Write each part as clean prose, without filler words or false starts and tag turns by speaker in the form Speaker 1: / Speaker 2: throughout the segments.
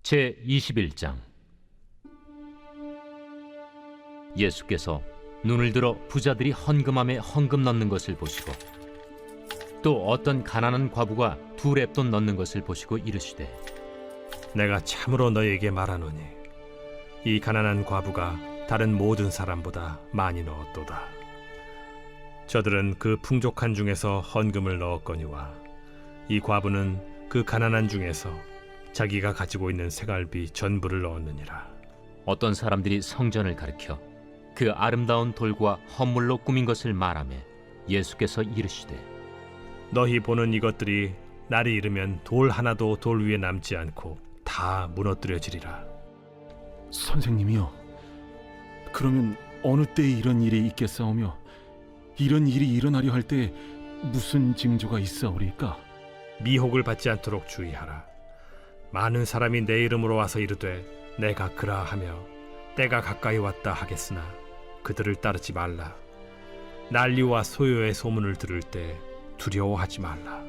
Speaker 1: 제21장. 예수께서 눈을 들어 부자들이 헌금함에 헌금 넣는 것을 보시고 또 어떤 가난한 과부가 2렙돈 넣는 것을 보시고 이르시되,
Speaker 2: 내가 참으로 너희에게 말하노니 이 가난한 과부가 다른 모든 사람보다 많이 넣었도다. 저들은 그 풍족한 중에서 헌금을 넣었거니와 이 과부는 그 가난한 중에서 자기가 가지고 있는 생활비 전부를 넣었느니라.
Speaker 1: 어떤 사람들이 성전을 가리켜 그 아름다운 돌과 헌물로 꾸민 것을 말하며 예수께서 이르시되,
Speaker 2: 너희 보는 이것들이 날이 이르면 돌 하나도 돌 위에 남지 않고 다 무너뜨려지리라.
Speaker 3: 선생님이요, 그러면 어느 때에 이런 일이 있겠사오며 이런 일이 일어나려 할 때 무슨 징조가 있사오리까?
Speaker 2: 미혹을 받지 않도록 주의하라. 많은 사람이 내 이름으로 와서 이르되 내가 그라하며 때가 가까이 왔다 하겠으나 그들을 따르지 말라. 난리와 소요의 소문을 들을 때 두려워하지 말라.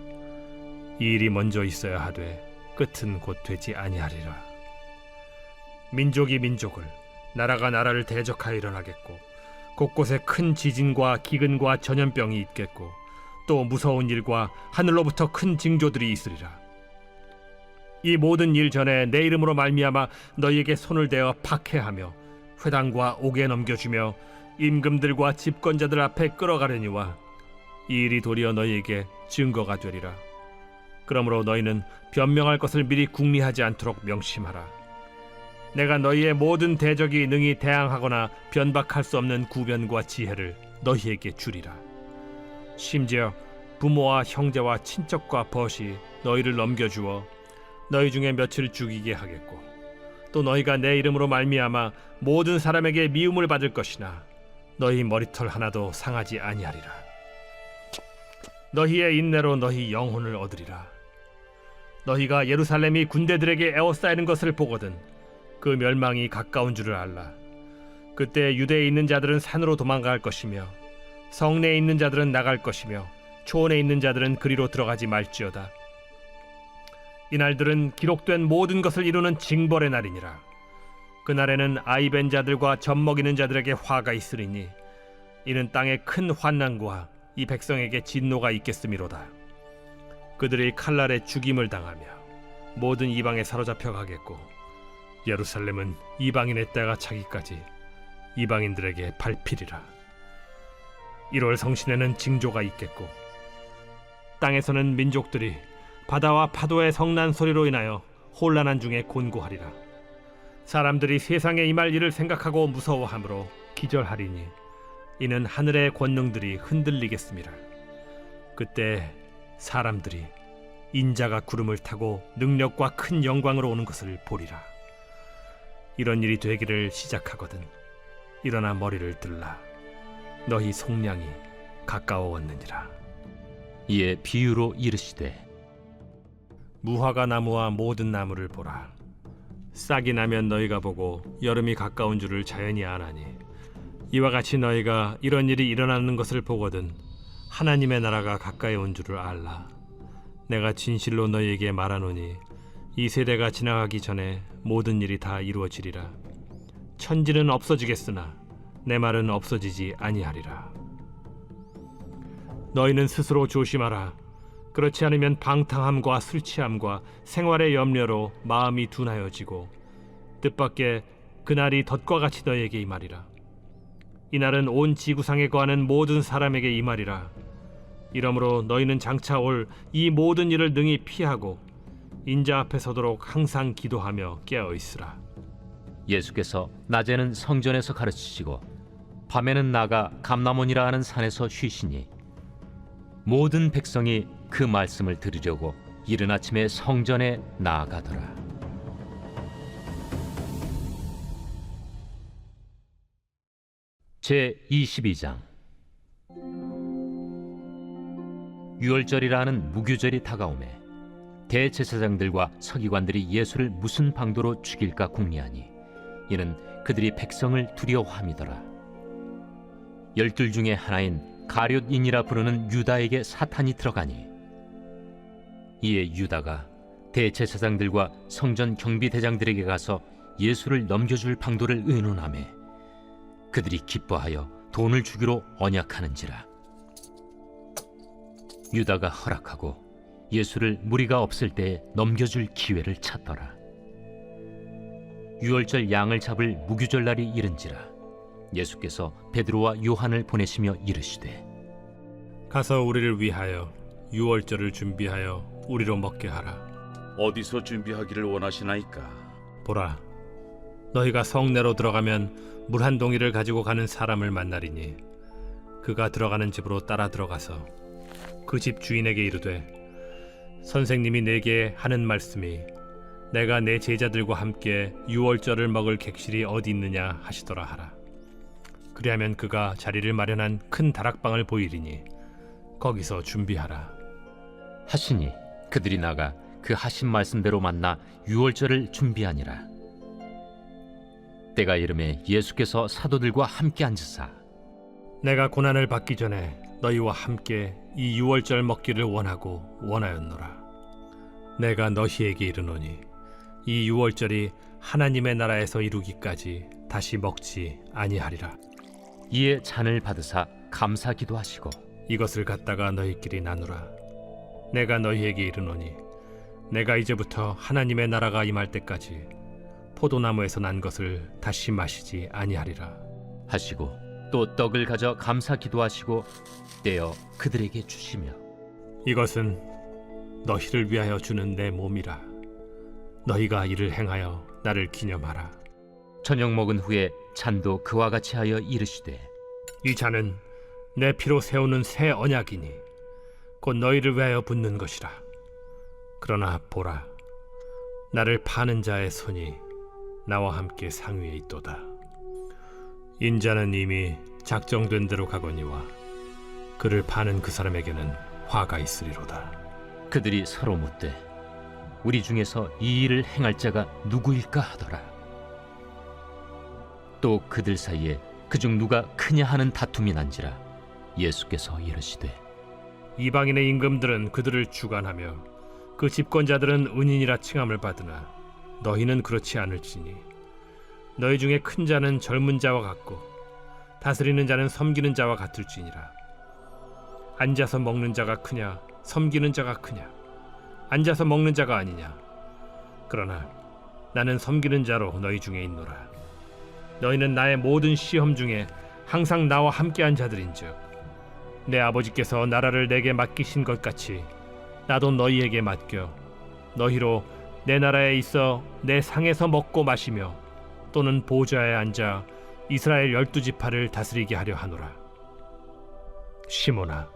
Speaker 2: 이 일이 먼저 있어야 하되 끝은 곧 되지 아니하리라. 민족이 민족을, 나라가 나라를 대적하여 일어나겠고 곳곳에 큰 지진과 기근과 전염병이 있겠고 또 무서운 일과 하늘로부터 큰 징조들이 있으리라. 이 모든 일 전에 내 이름으로 말미암아 너희에게 손을 대어 박해하며 회당과 옥에 넘겨주며 임금들과 집권자들 앞에 끌어가려니와 이 일이 도리어 너희에게 증거가 되리라. 그러므로 너희는 변명할 것을 미리 궁리하지 않도록 명심하라. 내가 너희의 모든 대적이 능히 대항하거나 변박할 수 없는 구변과 지혜를 너희에게 주리라. 심지어 부모와 형제와 친척과 벗이 너희를 넘겨주어 너희 중에 며칠 죽이게 하겠고 또 너희가 내 이름으로 말미암아 모든 사람에게 미움을 받을 것이나 너희 머리털 하나도 상하지 아니하리라. 너희의 인내로 너희 영혼을 얻으리라. 너희가 예루살렘이 군대들에게 에워싸이는 것을 보거든 그 멸망이 가까운 줄을 알라. 그때 유대에 있는 자들은 산으로 도망갈 것이며 성내에 있는 자들은 나갈 것이며 초원에 있는 자들은 그리로 들어가지 말지어다. 이날들은 기록된 모든 것을 이루는 징벌의 날이니라. 그날에는 아이 벤 자들과 젖먹이는 자들에게 화가 있으리니 이는 땅에 큰 환난과 이 백성에게 진노가 있겠음이로다. 그들이 칼날에 죽임을 당하며 모든 이방에 사로잡혀 가겠고 예루살렘은 이방인의 때가 차기까지 이방인들에게 밟히리라. 1월 성신에는 징조가 있겠고 땅에서는 민족들이 바다와 파도의 성난 소리로 인하여 혼란한 중에 곤고하리라. 사람들이 세상에 임할 일을 생각하고 무서워하므로 기절하리니 이는 하늘의 권능들이 흔들리겠음이라. 그때 사람들이 인자가 구름을 타고 능력과 큰 영광으로 오는 것을 보리라. 이런 일이 되기를 시작하거든 일어나 머리를 들라. 너희 속량이 가까워왔느니라.
Speaker 1: 이에 비유로 이르시되,
Speaker 2: 무화과 나무와 모든 나무를 보라. 싹이 나면 너희가 보고 여름이 가까운 줄을 자연히 아나니 이와 같이 너희가 이런 일이 일어나는 것을 보거든 하나님의 나라가 가까이 온 줄을 알라. 내가 진실로 너희에게 말하노니 이 세대가 지나가기 전에 모든 일이 다 이루어지리라. 천지는 없어지겠으나 내 말은 없어지지 아니하리라. 너희는 스스로 조심하라. 그렇지 않으면 방탕함과 술 취함과 생활의 염려로 마음이 둔하여지고 뜻밖의 그날이 덫과 같이 너희에게 임하리라. 이날은 온 지구상에 거하는 모든 사람에게 임하리라. 이러므로 너희는 장차 올 이 모든 일을 능히 피하고 인자 앞에 서도록 항상 기도하며 깨어있으라.
Speaker 1: 예수께서 낮에는 성전에서 가르치시고 밤에는 나가 감람원이라 하는 산에서 쉬시니 모든 백성이 그 말씀을 들으려고 이른 아침에 성전에 나아가더라. 제22장. 유월절이라 하는 무교절이 다가오매 대제사장들과 서기관들이 예수를 무슨 방도로 죽일까 궁리하니 이는 그들이 백성을 두려워함이더라. 12 중에 하나인 가룟인이라 부르는 유다에게 사탄이 들어가니 이에 유다가 대제사장들과 성전 경비대장들에게 가서 예수를 넘겨줄 방도를 의논하며 그들이 기뻐하여 돈을 주기로 언약하는지라. 유다가 허락하고 예수를 무리가 없을 때에 넘겨줄 기회를 찾더라. 유월절 양을 잡을 무교절 날이 이른지라. 예수께서 베드로와 요한을 보내시며 이르시되
Speaker 2: 가서 우리를 위하여 유월절을 준비하여 우리로 먹게 하라.
Speaker 4: 어디서 준비하기를 원하시나이까?
Speaker 2: 보라, 너희가 성내로 들어가면 물 한 동이를 가지고 가는 사람을 만나리니 그가 들어가는 집으로 따라 들어가서 그 집 주인에게 이르되 선생님이 내게 하는 말씀이 내가 내 제자들과 함께 유월절을 먹을 객실이 어디 있느냐 하시더라 하라. 그리하면 그가 자리를 마련한 큰 다락방을 보이리니 거기서 준비하라
Speaker 1: 하시니 그들이 나가 그 하신 말씀대로 만나 유월절을 준비하니라. 때가 이름에 예수께서 사도들과 함께 앉으사
Speaker 2: 내가 고난을 받기 전에 너희와 함께 이 유월절 먹기를 원하였노라. 내가 너희에게 이르노니 이 유월절이 하나님의 나라에서 이루기까지 다시 먹지 아니하리라.
Speaker 1: 이에 잔을 받으사 감사 기도하시고
Speaker 2: 이것을 갖다가 너희끼리 나누라. 내가 너희에게 이르노니 내가 이제부터 하나님의 나라가 임할 때까지 포도나무에서 난 것을 다시 마시지 아니하리라
Speaker 1: 하시고 또 떡을 가져 감사 기도하시고 떼어 그들에게 주시며
Speaker 2: 이것은 너희를 위하여 주는 내 몸이라. 너희가 이를 행하여 나를 기념하라.
Speaker 1: 저녁 먹은 후에 잔도 그와 같이 하여 이르시되
Speaker 2: 이 잔은 내 피로 세우는 새 언약이니 곧 너희를 위하여 붓는 것이라. 그러나 보라, 나를 파는 자의 손이 나와 함께 상위에 있도다. 인자는 이미 작정된 대로 가거니와 그를 파는 그 사람에게는 화가 있으리로다.
Speaker 1: 그들이 서로 묻되 우리 중에서 이 일을 행할 자가 누구일까 하더라. 또 그들 사이에 그중 누가 크냐 하는 다툼이 난지라. 예수께서 이르시되
Speaker 2: 이방인의 임금들은 그들을 주관하며 그 집권자들은 은인이라 칭함을 받으나 너희는 그렇지 않을지니 너희 중에 큰 자는 젊은 자와 같고 다스리는 자는 섬기는 자와 같을지니라. 앉아서 먹는 자가 크냐 섬기는 자가 크냐? 앉아서 먹는 자가 아니냐? 그러나 나는 섬기는 자로 너희 중에 있노라. 너희는 나의 모든 시험 중에 항상 나와 함께한 자들인즉 내 아버지께서 나라를 내게 맡기신 것 같이 나도 너희에게 맡겨 너희로 내 나라에 있어 내 상에서 먹고 마시며 또는 보좌에 앉아 이스라엘 12지파를 다스리게 하려 하노라. 시몬아,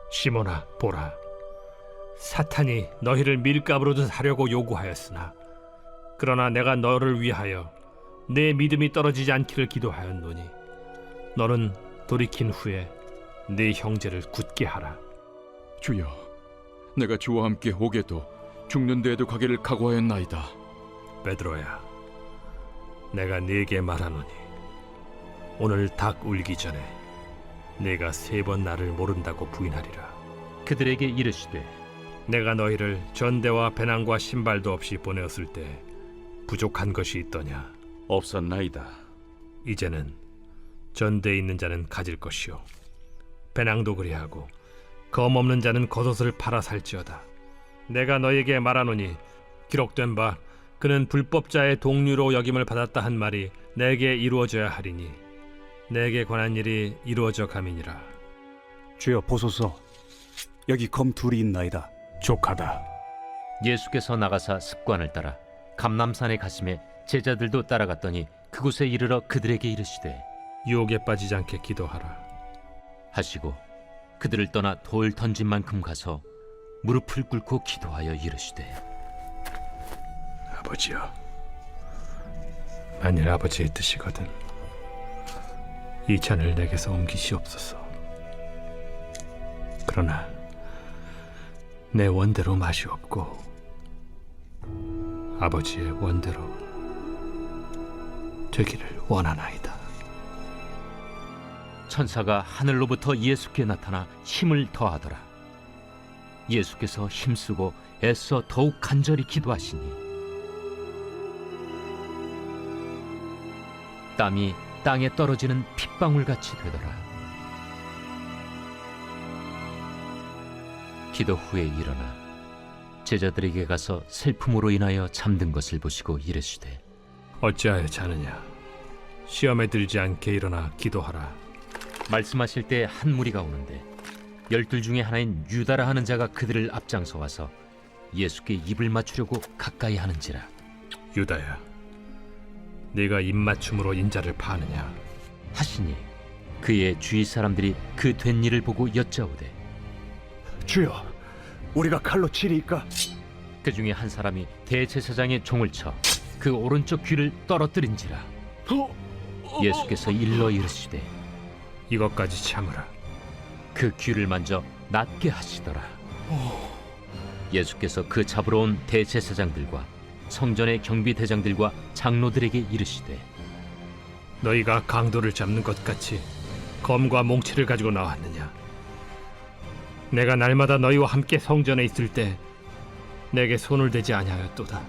Speaker 2: 시몬아, 보라, 사탄이 너희를 밀가부르듯 하려고 요구하였으나 그러나 내가 너를 위하여 내 믿음이 떨어지지 않기를 기도하였노니 너는 돌이킨 후에 네 형제를 굳게 하라.
Speaker 5: 주여, 내가 주와 함께 오게도 죽는 데에도 가기를 각오하였나이다.
Speaker 2: 베드로야, 내가 네게 말하노니 오늘 닭 울기 전에 네가 3번 나를 모른다고 부인하리라.
Speaker 1: 그들에게 이르시되
Speaker 2: 내가 너희를 전대와 배낭과 신발도 없이 보내었을 때 부족한 것이 있더냐?
Speaker 4: 없었나이다.
Speaker 2: 이제는 전대에 있는 자는 가질 것이요 배낭도 그리하고 검 없는 자는 겉옷을 팔아 살지어다. 내가 너에게 말하노니 기록된 바 그는 불법자의 동류로 여김을 받았다 한 말이 내게 이루어져야 하리니 내게 관한 일이 이루어져 감이니라.
Speaker 6: 주여 보소서, 여기 검 둘이 있나이다.
Speaker 2: 족하다.
Speaker 1: 예수께서 나가사 습관을 따라 감람산에 가심에 제자들도 따라갔더니 그곳에 이르러 그들에게 이르시되
Speaker 2: 유혹에 빠지지 않게 기도하라
Speaker 1: 하시고 그들을 떠나 돌 던진 만큼 가서 무릎을 꿇고 기도하여 이르시되
Speaker 2: 아버지여, 만일 아버지의 뜻이거든 이 잔을 내게서 옮기시옵소서. 그러나 내 원대로 맛이 없고 아버지의 원대로 되기를 원하나이다.
Speaker 1: 천사가 하늘로부터 예수께 나타나 힘을 더하더라. 예수께서 힘쓰고 애써 더욱 간절히 기도하시니 땀이 땅에 떨어지는 핏방울같이 되더라. 기도 후에 일어나 제자들에게 가서 슬픔으로 인하여 잠든 것을 보시고 이르시되
Speaker 2: 어찌하여 자느냐? 시험에 들지 않게 일어나 기도하라.
Speaker 1: 말씀하실 때 한 무리가 오는데 12 중에 하나인 유다라 하는 자가 그들을 앞장서 와서 예수께 입을 맞추려고 가까이 하는지라.
Speaker 2: 유다야, 네가 입맞춤으로 인자를 파느냐?
Speaker 1: 하시니 그의 주위 사람들이 그 된 일을 보고 여짜오되
Speaker 6: 주여, 우리가 칼로 치리이까?
Speaker 1: 그 중에 한 사람이 대제사장의 종을 쳐 그 오른쪽 귀를 떨어뜨린지라. 예수께서 일러 이르시되
Speaker 2: 이것까지 참으라.
Speaker 1: 그 귀를 만져 낫게 하시더라. 예수께서 그 잡으러 온 대제사장들과 성전의 경비대장들과 장로들에게 이르시되
Speaker 2: 너희가 강도를 잡는 것 같이 검과 몽치를 가지고 나왔느냐? 내가 날마다 너희와 함께 성전에 있을 때 내게 손을 대지 아니하였도다.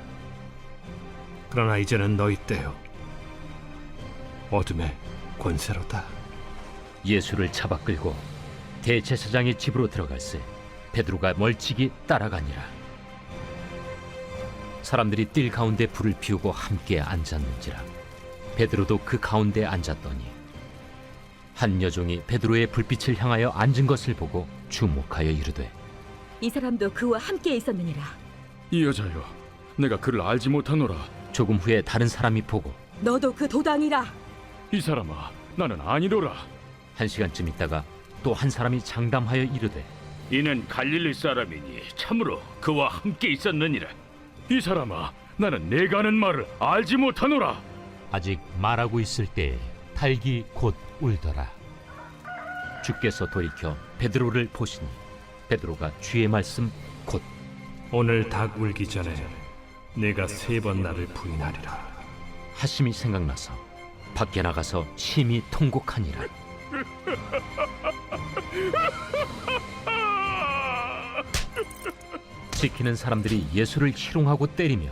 Speaker 2: 그러나 이제는 너희 때요 어둠의 권세로다.
Speaker 1: 예수를 잡아 끌고 대제사장의 집으로 들어갈새 베드로가 멀찍이 따라가니라. 사람들이 뜰 가운데 불을 피우고 함께 앉았는지라. 베드로도 그 가운데 앉았더니 한 여종이 베드로의 불빛을 향하여 앉은 것을 보고 주목하여 이르되
Speaker 7: 이 사람도 그와 함께 있었느니라.
Speaker 5: 이 여자여, 내가 그를 알지 못하노라.
Speaker 1: 조금 후에 다른 사람이 보고
Speaker 7: 너도 그 도당이라.
Speaker 5: 이 사람아, 나는 아니로라.
Speaker 1: 1시간쯤 있다가 또 한 사람이 장담하여 이르되
Speaker 4: 이는 갈릴리 사람이니 참으로 그와 함께 있었느니라.
Speaker 5: 이 사람아, 나는 내가 하는 말을 알지 못하노라.
Speaker 1: 아직 말하고 있을 때에 닭이 곧 울더라. 주께서 돌이켜 베드로를 보시니 베드로가 주의 말씀 곧
Speaker 2: 오늘 닭 울기 전에 네가 3번 나를 부인하리라
Speaker 1: 하심이 생각나서 밖에 나가서 심히 통곡하니라. 지키는 사람들이 예수를 희롱하고 때리며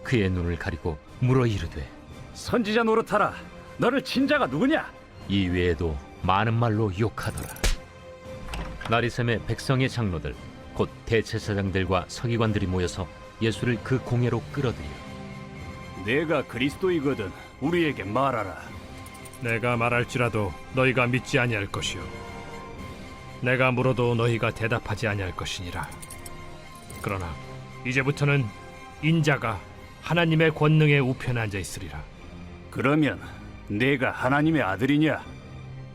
Speaker 1: 그의 눈을 가리고 물어 이르되
Speaker 6: 선지자 노릇하라. 너를 친 자가 누구냐?
Speaker 1: 이 외에도 많은 말로 욕하더라. 나리샘의 백성의 장로들 곧 대제사장들과 서기관들이 모여서 예수를 그 공회로 끌어들여
Speaker 6: 내가 그리스도이거든 우리에게 말하라.
Speaker 2: 내가 말할지라도 너희가 믿지 아니할 것이요 내가 물어도 너희가 대답하지 아니할 것이니라. 그러나 이제부터는 인자가 하나님의 권능의 우편에 앉아 있으리라.
Speaker 6: 그러면 내가 하나님의 아들이냐?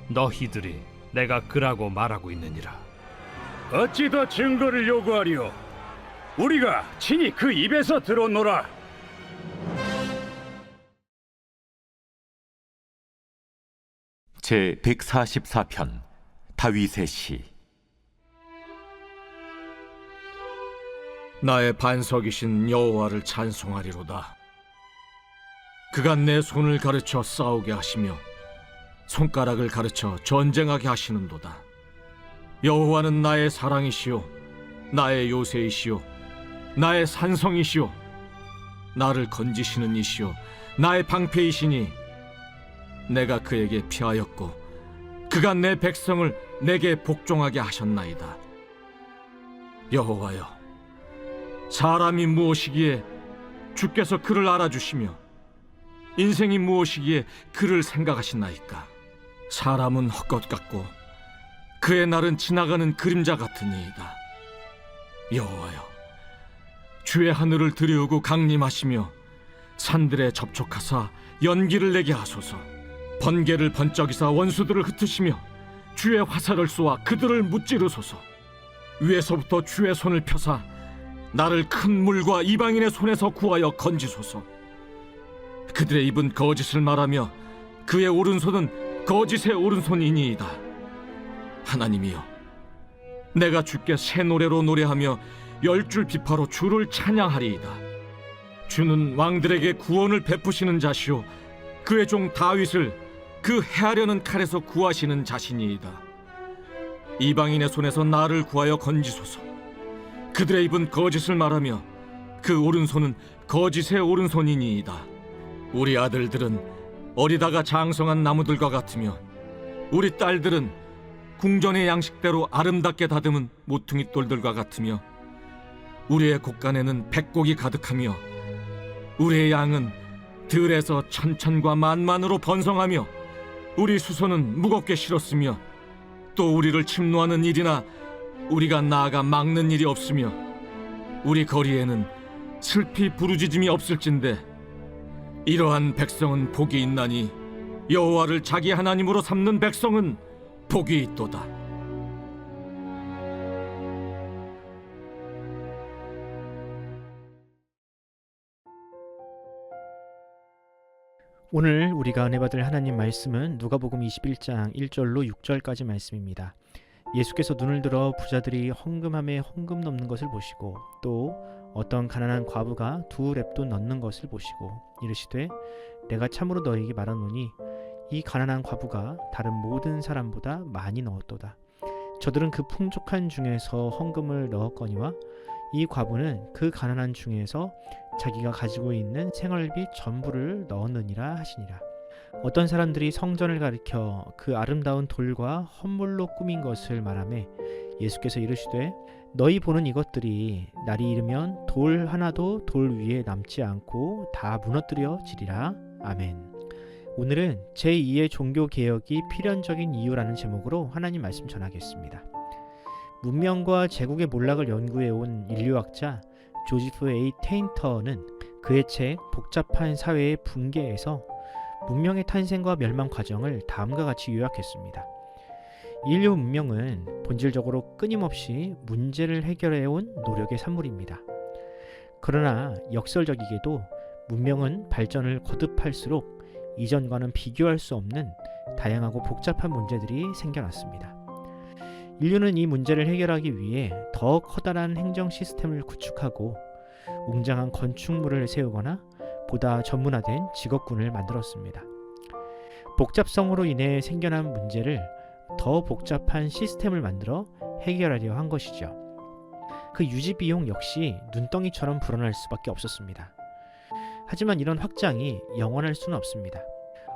Speaker 2: 너희들이 내가 그라고 말하고 있느니라.
Speaker 6: 어찌 더 증거를 요구하리오? 우리가 친히 그 입에서 들었노라.
Speaker 8: 제 144편 다윗의 시.
Speaker 9: 나의 반석이신 여호와를 찬송하리로다. 그가 내 손을 가르쳐 싸우게 하시며 손가락을 가르쳐 전쟁하게 하시는도다. 여호와는 나의 사랑이시요 나의 요새이시요 나의 산성이시요 나를 건지시는 이시요 나의 방패이시니 내가 그에게 피하였고 그가 내 백성을 내게 복종하게 하셨나이다. 여호와여, 사람이 무엇이기에 주께서 그를 알아주시며 인생이 무엇이기에 그를 생각하시나이까? 사람은 헛것 같고 그의 날은 지나가는 그림자 같으니이다. 여호와여, 주의 하늘을 들이우고 강림하시며 산들에 접촉하사 연기를 내게 하소서. 번개를 번쩍이사 원수들을 흩으시며 주의 화살을 쏘아 그들을 무찌르소서. 위에서부터 주의 손을 펴사 나를 큰 물과 이방인의 손에서 구하여 건지소서. 그들의 입은 거짓을 말하며 그의 오른손은 거짓의 오른손이니이다. 하나님이여, 내가 주께 새 노래로 노래하며 10줄 비파로 주를 찬양하리이다. 주는 왕들에게 구원을 베푸시는 자시오 그의 종 다윗을 그 해하려는 칼에서 구하시는 자신이이다. 이방인의 손에서 나를 구하여 건지소서. 그들의 입은 거짓을 말하며 그 오른손은 거짓의 오른손이니이다. 우리 아들들은 어리다가 장성한 나무들과 같으며 우리 딸들은 궁전의 양식대로 아름답게 다듬은 모퉁이 돌들과 같으며 우리의 곳간에는 백곡이 가득하며 우리의 양은 들에서 천천과 만만으로 번성하며 우리 수소는 무겁게 실었으며 또 우리를 침노하는 일이나 우리가 나아가 막는 일이 없으며 우리 거리에는 슬피 부르짖음이 없을진데 이러한 백성은 복이 있나니 여호와를 자기 하나님으로 삼는 백성은 복이 있도다.
Speaker 10: 오늘 우리가 은혜 받을 하나님 말씀은 누가복음 21장 1절로 6절까지 말씀입니다. 예수께서 눈을 들어 부자들이 헌금함에 헌금 넣는 것을 보시고 또 어떤 가난한 과부가 2렙돈 넣는 것을 보시고 이르시되 내가 참으로 너희에게 말하노니 이 가난한 과부가 다른 모든 사람보다 많이 넣었도다. 저들은 그 풍족한 중에서 헌금을 넣었거니와 이 과부는 그 가난한 중에서 자기가 가지고 있는 생활비 전부를 넣었느니라 하시니라. 어떤 사람들이 성전을 가리켜 그 아름다운 돌과 헌물로 꾸민 것을 말하매 예수께서 이르시되 너희 보는 이것들이 날이 이르면 돌 하나도 돌 위에 남지 않고 다 무너뜨려지리라. 아멘. 오늘은 제2의 종교개혁이 필연적인 이유라는 제목으로 하나님 말씀 전하겠습니다. 문명과 제국의 몰락을 연구해온 인류학자 조지프 A. 테인터는 그의 책 복잡한 사회의 붕괴에서 문명의 탄생과 멸망 과정을 다음과 같이 요약했습니다. 인류 문명은 본질적으로 끊임없이 문제를 해결해온 노력의 산물입니다. 그러나 역설적이게도 문명은 발전을 거듭할수록 이전과는 비교할 수 없는 다양하고 복잡한 문제들이 생겨났습니다. 인류는 이 문제를 해결하기 위해 더 커다란 행정 시스템을 구축하고 웅장한 건축물을 세우거나 보다 전문화된 직업군을 만들었습니다. 복잡성으로 인해 생겨난 문제를 더 복잡한 시스템을 만들어 해결하려 한 것이죠. 그 유지 비용 역시 눈덩이처럼 불어날 수밖에 없었습니다. 하지만 이런 확장이 영원할 수는 없습니다.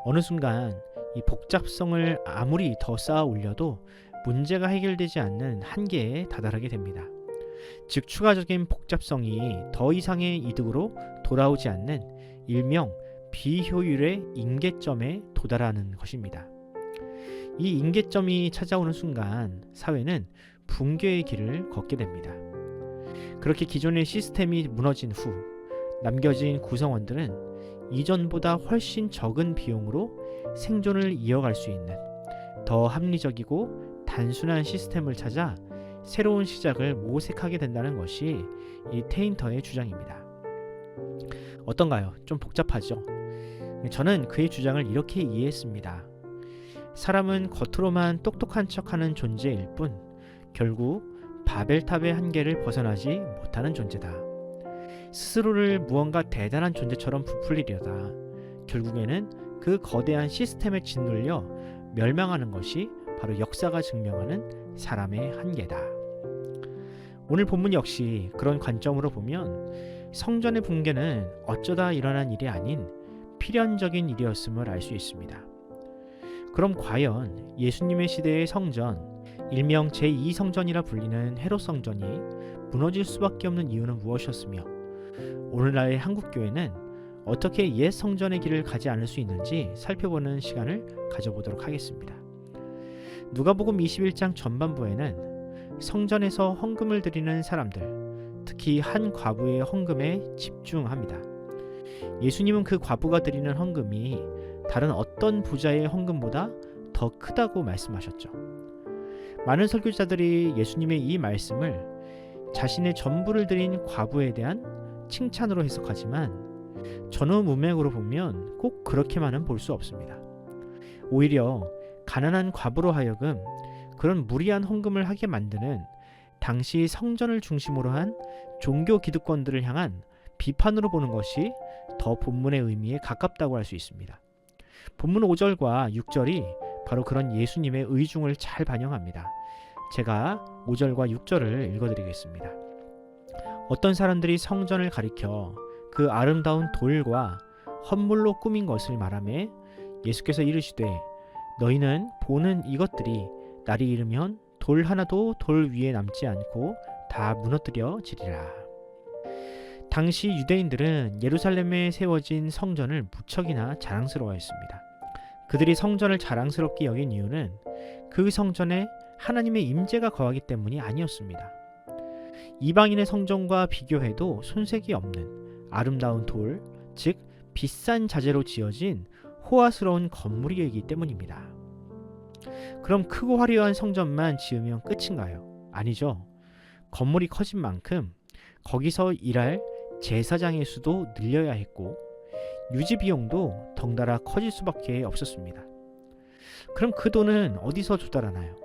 Speaker 10: 어느 순간 이 복잡성을 아무리 더 쌓아 올려도 문제가 해결되지 않는 한계에 다다르게 됩니다. 즉 추가적인 복잡성이 더 이상의 이득으로 돌아오지 않는 일명 비효율의 임계점에 도달하는 것입니다. 이 임계점이 찾아오는 순간 사회는 붕괴의 길을 걷게 됩니다. 그렇게 기존의 시스템이 무너진 후 남겨진 구성원들은 이전보다 훨씬 적은 비용으로 생존을 이어갈 수 있는 더 합리적이고 단순한 시스템을 찾아 새로운 시작을 모색하게 된다는 것이 이 테인터의 주장입니다. 어떤가요? 좀 복잡하죠? 저는 그의 주장을 이렇게 이해했습니다. 사람은 겉으로만 똑똑한 척하는 존재일 뿐 결국 바벨탑의 한계를 벗어나지 못하는 존재다. 스스로를 무언가 대단한 존재처럼 부풀리려다 결국에는 그 거대한 시스템에 짓눌려 멸망하는 것이 바로 역사가 증명하는 사람의 한계다. 오늘 본문 역시 그런 관점으로 보면 성전의 붕괴는 어쩌다 일어난 일이 아닌 필연적인 일이었음을 알 수 있습니다. 그럼 과연 예수님의 시대의 성전, 일명 제2성전이라 불리는 헤롯 성전이 무너질 수밖에 없는 이유는 무엇이었으며 오늘날의 한국교회는 어떻게 옛 성전의 길을 가지 않을 수 있는지 살펴보는 시간을 가져보도록 하겠습니다. 누가복음 21장 전반부에는 성전에서 헌금을 드리는 사람들, 특히 한 과부의 헌금에 집중합니다. 예수님은 그 과부가 드리는 헌금이 다른 어떤 부자의 헌금보다 더 크다고 말씀하셨죠. 많은 설교자들이 예수님의 이 말씀을 자신의 전부를 드린 과부에 대한 칭찬으로 해석하지만 전후 문맥으로 보면 꼭 그렇게만은 볼 수 없습니다. 오히려 가난한 과부로 하여금 그런 무리한 헌금을 하게 만드는 당시 성전을 중심으로 한 종교 기득권들을 향한 비판으로 보는 것이 더 본문의 의미에 가깝다고 할 수 있습니다. 본문 5절과 6절이 바로 그런 예수님의 의중을 잘 반영합니다. 제가 5절과 6절을 읽어드리겠습니다. 어떤 사람들이 성전을 가리켜 그 아름다운 돌과 헌물로 꾸민 것을 말하며 예수께서 이르시되 너희는 보는 이것들이 날이 이르면 돌 하나도 돌 위에 남지 않고 다 무너뜨려지리라. 당시 유대인들은 예루살렘에 세워진 성전을 무척이나 자랑스러워했습니다. 그들이 성전을 자랑스럽게 여긴 이유는 그 성전에 하나님의 임재가 거하기 때문이 아니었습니다. 이방인의 성전과 비교해도 손색이 없는 아름다운 돌, 즉 비싼 자재로 지어진 호화스러운 건물이기 때문입니다. 그럼 크고 화려한 성전만 지으면 끝인가요? 아니죠. 건물이 커진 만큼 거기서 일할 제사장의 수도 늘려야 했고 유지 비용도 덩달아 커질 수밖에 없었습니다. 그럼 그 돈은 어디서 조달하나요?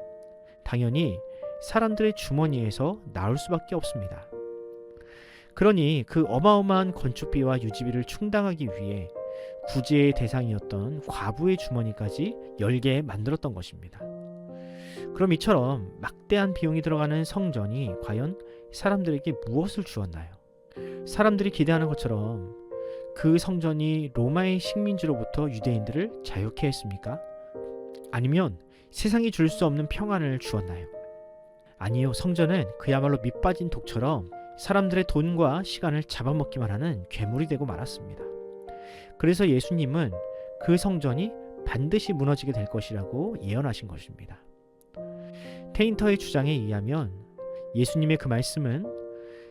Speaker 10: 당연히 사람들의 주머니에서 나올 수밖에 없습니다. 그러니 그 어마어마한 건축비와 유지비를 충당하기 위해 구제의 대상이었던 과부의 주머니까지 열게 만들었던 것입니다. 그럼 이처럼 막대한 비용이 들어가는 성전이 과연 사람들에게 무엇을 주었나요? 사람들이 기대하는 것처럼 그 성전이 로마의 식민지로부터 유대인들을 자유케 했습니까? 아니면 세상이 줄 수 없는 평안을 주었나요? 아니요, 성전은 그야말로 밑빠진 독처럼 사람들의 돈과 시간을 잡아먹기만 하는 괴물이 되고 말았습니다. 그래서 예수님은 그 성전이 반드시 무너지게 될 것이라고 예언하신 것입니다. 테인터의 주장에 의하면 예수님의 그 말씀은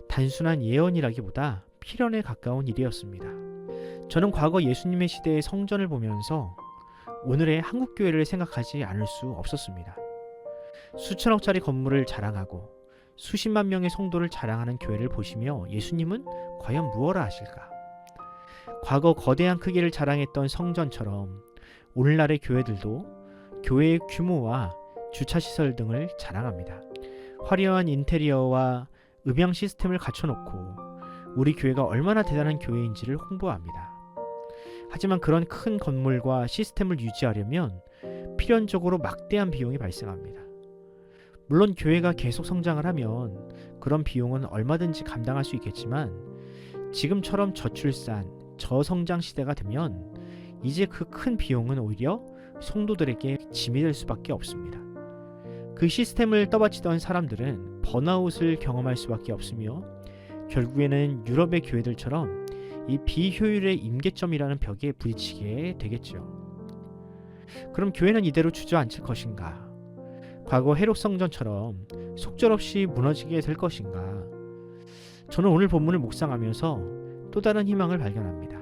Speaker 10: 단순한 예언이라기보다 필연에 가까운 일이었습니다. 저는 과거 예수님의 시대의 성전을 보면서 오늘의 한국교회를 생각하지 않을 수 없었습니다. 수천억짜리 건물을 자랑하고 수십만 명의 성도를 자랑하는 교회를 보시며 예수님은 과연 무엇을 하실까? 과거 거대한 크기를 자랑했던 성전처럼 오늘날의 교회들도 교회의 규모와 주차시설 등을 자랑합니다. 화려한 인테리어와 음향 시스템을 갖춰놓고 우리 교회가 얼마나 대단한 교회인지를 홍보합니다. 하지만 그런 큰 건물과 시스템을 유지하려면 필연적으로 막대한 비용이 발생합니다. 물론 교회가 계속 성장을 하면 그런 비용은 얼마든지 감당할 수 있겠지만 지금처럼 저출산, 저성장 시대가 되면 이제 그 큰 비용은 오히려 성도들에게 짐이 될 수밖에 없습니다. 그 시스템을 떠받치던 사람들은 번아웃을 경험할 수밖에 없으며 결국에는 유럽의 교회들처럼 이 비효율의 임계점이라는 벽에 부딪히게 되겠죠. 그럼 교회는 이대로 주저앉을 것인가? 과거 헤롯 성전처럼 속절없이 무너지게 될 것인가? 저는 오늘 본문을 묵상하면서 또 다른 희망을 발견합니다.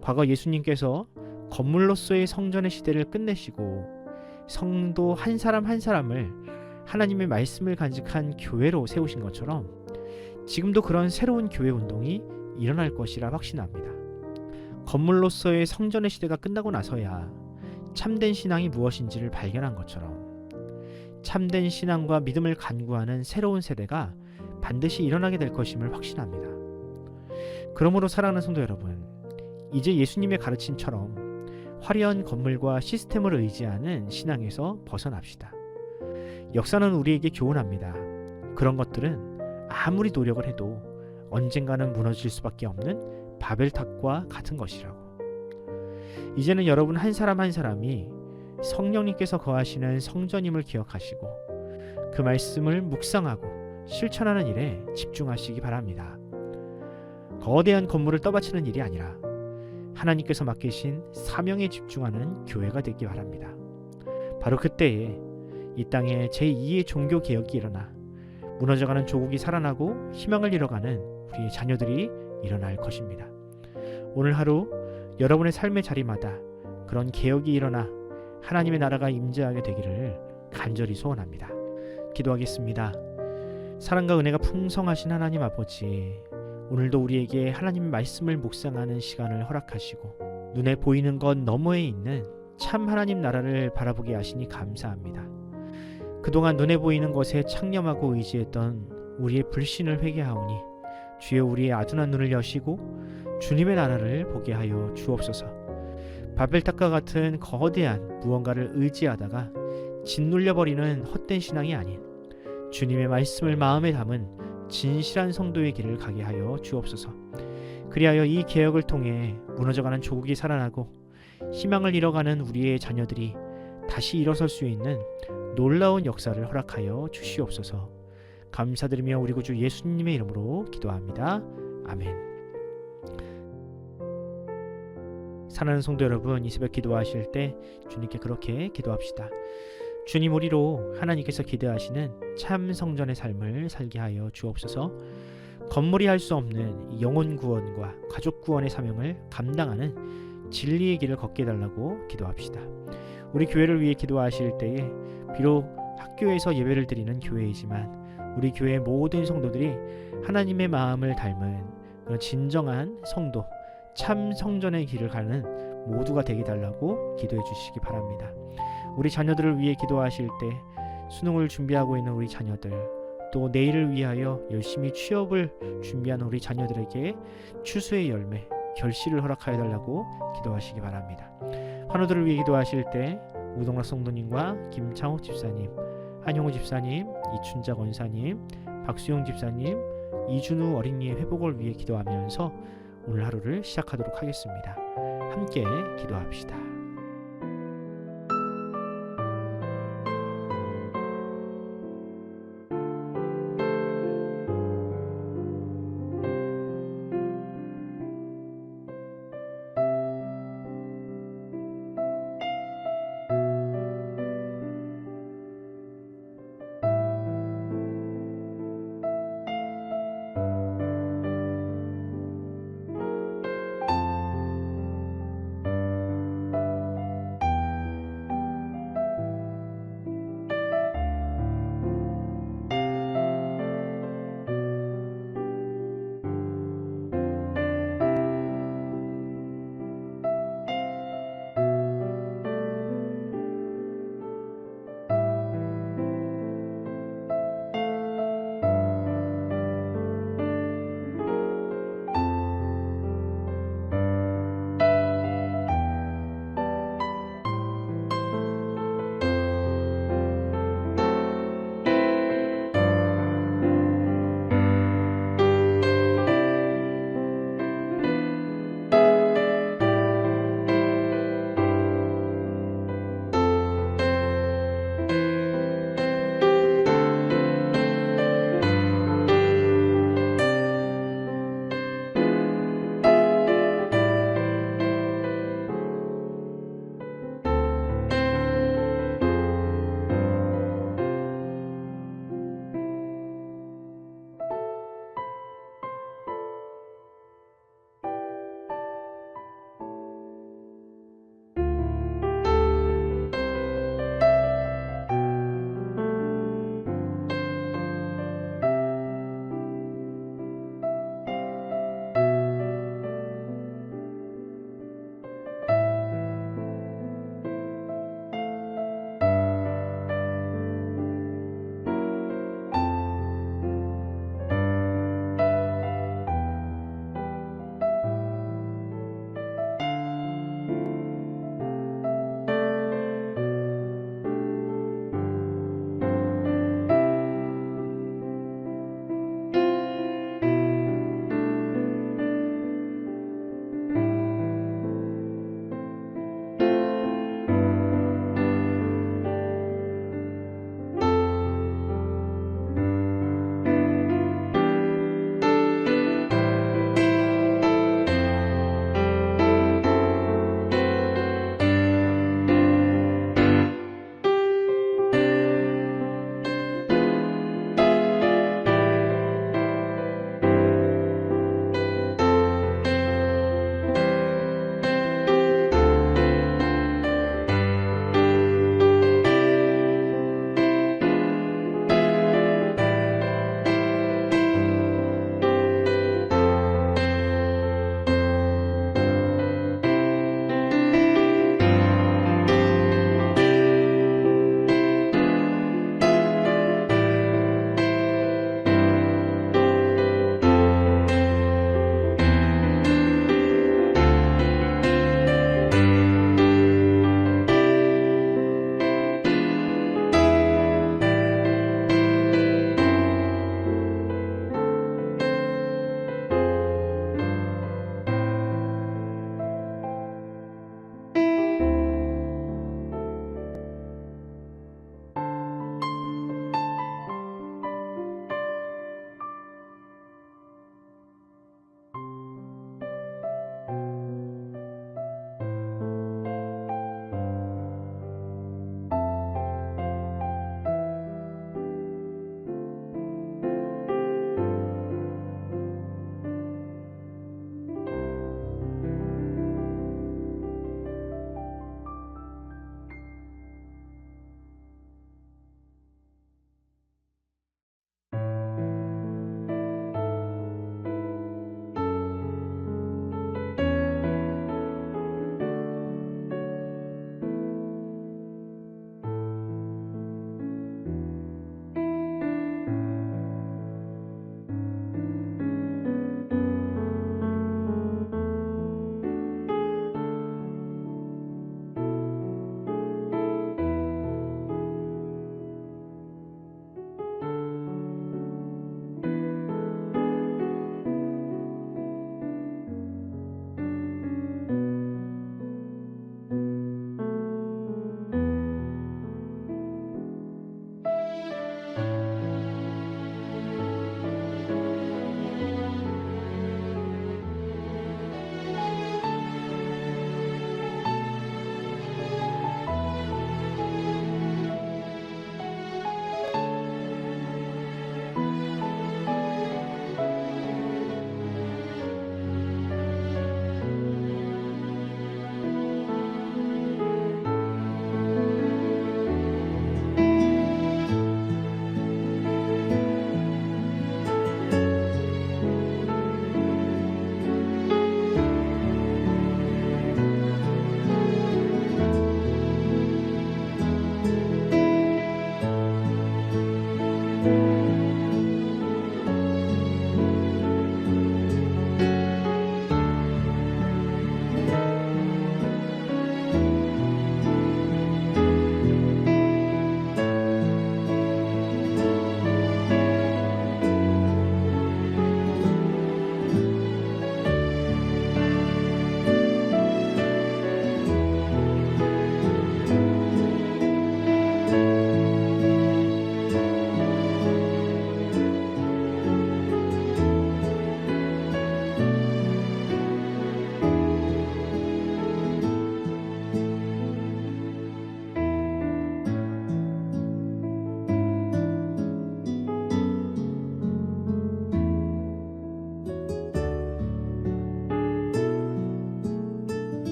Speaker 10: 과거 예수님께서 건물로서의 성전의 시대를 끝내시고 성도 한 사람 한 사람을 하나님의 말씀을 간직한 교회로 세우신 것처럼 지금도 그런 새로운 교회 운동이 일어날 것이라 확신합니다. 건물로서의 성전의 시대가 끝나고 나서야 참된 신앙이 무엇인지를 발견한 것처럼 참된 신앙과 믿음을 간구하는 새로운 세대가 반드시 일어나게 될 것임을 확신합니다. 그러므로 사랑하는 성도 여러분, 이제 예수님의 가르침처럼 화려한 건물과 시스템을 의지하는 신앙에서 벗어납시다. 역사는 우리에게 교훈합니다. 그런 것들은 아무리 노력을 해도 언젠가는 무너질 수밖에 없는 바벨탑과 같은 것이라고. 이제는 여러분 한 사람 한 사람이 성령님께서 거하시는 성전임을 기억하시고 그 말씀을 묵상하고 실천하는 일에 집중하시기 바랍니다. 거대한 건물을 떠받치는 일이 아니라 하나님께서 맡기신 사명에 집중하는 교회가 되기 바랍니다. 바로 그때에 이 땅에 제2의 종교 개혁이 일어나 무너져가는 조국이 살아나고 희망을 잃어가는 우리의 자녀들이 일어날 것입니다. 오늘 하루 여러분의 삶의 자리마다 그런 개혁이 일어나 하나님의 나라가 임재하게 되기를 간절히 소원합니다. 기도하겠습니다. 사랑과 은혜가 풍성하신 하나님 아버지, 오늘도 우리에게 하나님의 말씀을 묵상하는 시간을 허락하시고 눈에 보이는 것 너머에 있는 참 하나님 나라를 바라보게 하시니 감사합니다. 그동안 눈에 보이는 것에 창념하고 의지했던 우리의 불신을 회개하오니 주여 우리의 아둔한 눈을 여시고 주님의 나라를 보게 하여 주옵소서. 바벨탑과 같은 거대한 무언가를 의지하다가 짓눌려버리는 헛된 신앙이 아닌 주님의 말씀을 마음에 담은 진실한 성도의 길을 가게 하여 주옵소서. 그리하여 이 개혁을 통해 무너져가는 조국이 살아나고 희망을 잃어가는 우리의 자녀들이 다시 일어설 수 있는 놀라운 역사를 허락하여 주시옵소서. 감사드리며 우리 구주 예수님의 이름으로 기도합니다. 아멘. 사랑하는 성도 여러분, 이 새벽 기도하실 때 주님께 그렇게 기도합시다. 주님, 우리로 하나님께서 기대하시는 참 성전의 삶을 살게 하여 주옵소서. 건물이 할 수 없는 영혼 구원과 가족 구원의 사명을 감당하는 진리의 길을 걷게 해달라고 기도합시다. 우리 교회를 위해 기도하실 때에 비록 학교에서 예배를 드리는 교회이지만 우리 교회의 모든 성도들이 하나님의 마음을 닮은 그런 진정한 성도, 참 성전의 길을 가는 모두가 되게 달라고 기도해 주시기 바랍니다. 우리 자녀들을 위해 기도하실 때 수능을 준비하고 있는 우리 자녀들, 또 내일을 위하여 열심히 취업을 준비하는 우리 자녀들에게 추수의 열매, 결실을 허락하여 달라고 기도하시기 바랍니다. 환우들을 위해 기도하실 때 우동락 성도님과 김창욱 집사님, 한용우 집사님, 이춘자 권사님, 박수영 집사님, 이준우 어린이의 회복을 위해 기도하면서 오늘 하루를 시작하도록 하겠습니다. 함께 기도합시다.